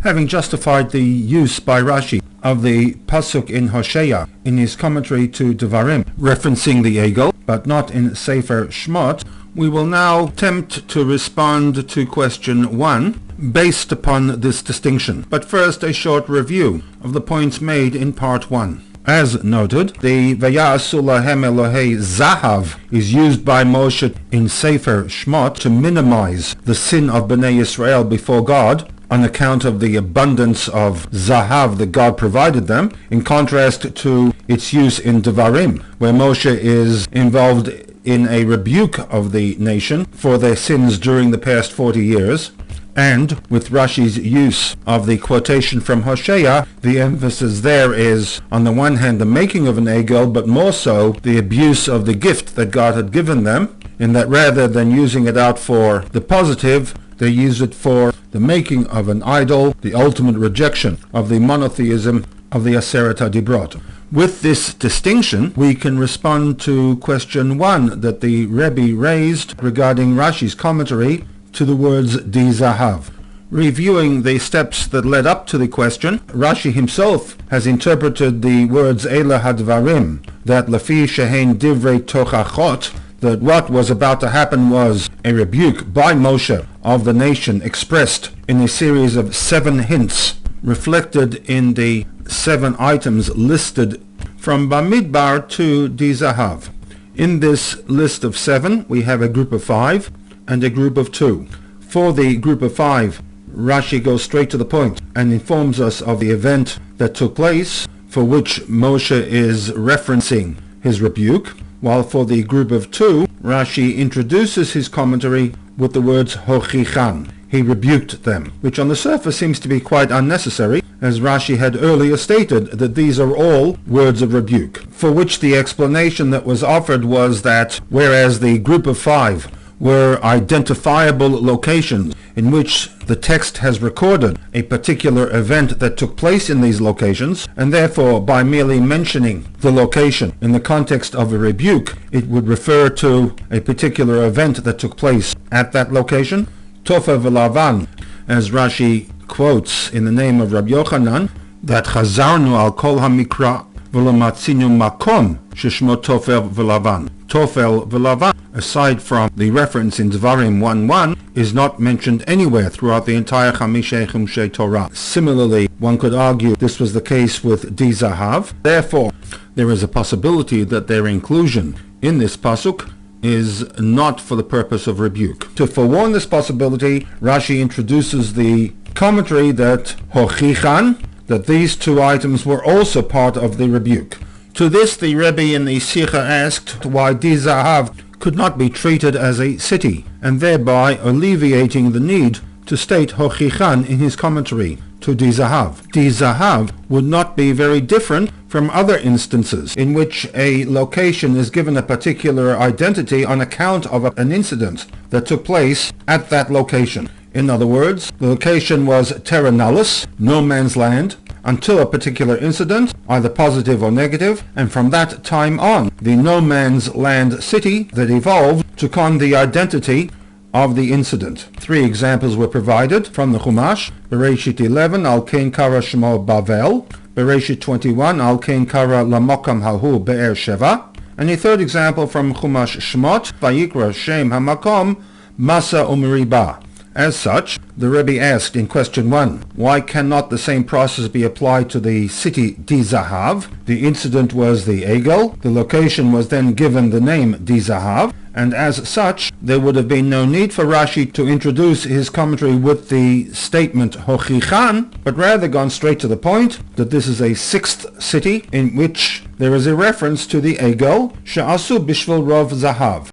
having justified the use by Rashi of the pasuk in Hosea in his commentary to Devarim, referencing the Egel, but not in Sefer Shmot, we will now attempt to respond to question 1 based upon this distinction. But first, a short review of the points made in part 1. As noted, the Vayasu lahem Elohei ZAHAV is used by Moshe in Sefer Shmot to minimize the sin of Bnei Israel before God on account of the abundance of ZAHAV that God provided them, in contrast to its use in Devarim, where Moshe is involved in a rebuke of the nation for their sins during the past 40 years. And with Rashi's use of the quotation from Hosea, the emphasis there is, on the one hand, the making of an egel, but more so the abuse of the gift that God had given them, in that rather than using it out for the positive, they use it for the making of an idol, the ultimate rejection of the monotheism of the Aseret HaDibrot. With this distinction, we can respond to question 1 that the Rebbe raised regarding Rashi's commentary to the words Di ZAHAV. Reviewing the steps that led up to the question, Rashi himself has interpreted the words Eila Hadvarim, that Lefi Shehein Divrei Tochachot, that what was about to happen was a rebuke by Moshe of the nation expressed in a series of 7 hints reflected in the 7 items listed from Bamidbar to Di ZAHAV. In this list of 7 we have a group of 5 and a group of 2. For the group of 5, Rashi goes straight to the point and informs us of the event that took place for which Moshe is referencing his rebuke, while for the group of 2, Rashi introduces his commentary with the words Hochichan. He rebuked them, which on the surface seems to be quite unnecessary, as Rashi had earlier stated that these are all words of rebuke, for which the explanation that was offered was that whereas the group of 5 were identifiable locations in which the text has recorded a particular event that took place in these locations, and therefore by merely mentioning the location in the context of a rebuke, it would refer to a particular event that took place at that location. Tofa v'lavan, as Rashi quotes in the name of Rabbi Yochanan, that chazarnu al kol hamikra v'lo makom sheshmo tofel v'lavan. Tofel v'lavan, aside from the reference in Devarim 1:1, is not mentioned anywhere throughout the entire Chamishei Chumshei Torah. Similarly, one could argue this was the case with Di ZAHAV. Therefore, there is a possibility that their inclusion in this pasuk is not for the purpose of rebuke. To forewarn this possibility, Rashi introduces the commentary that Hochichan, that these 2 items were also part of the rebuke. To this, the Rebbe in the Sikha asked why Di ZAHAV could not be treated as a city, and thereby alleviating the need to state Hochichan in his commentary to Di ZAHAV. Di ZAHAV would not be very different from other instances in which a location is given a particular identity on account of an incident that took place at that location. In other words, the location was terra nullis, no man's land, until a particular incident, either positive or negative, and from that time on, the no man's land city that evolved took on the identity of the incident. 3 examples were provided from the Chumash: Bereshit 11, Al Kein Kara Shemo Bavel; Bereshit 21, Al Kein Kara Lamokam Hahu Be'er Sheva; and a 3rd example from Chumash Shmot, Vayikra Shem Hamakom Masa Umeriba. As such, the Rebbe asked in question 1, why cannot the same process be applied to the city Di ZAHAV? The incident was the Egel, the location was then given the name Di ZAHAV, and as such, there would have been no need for Rashi to introduce his commentary with the statement Hochichan, but rather gone straight to the point that this is a 6th city in which there is a reference to the Egel, She'asu Bishvil Rov ZAHAV,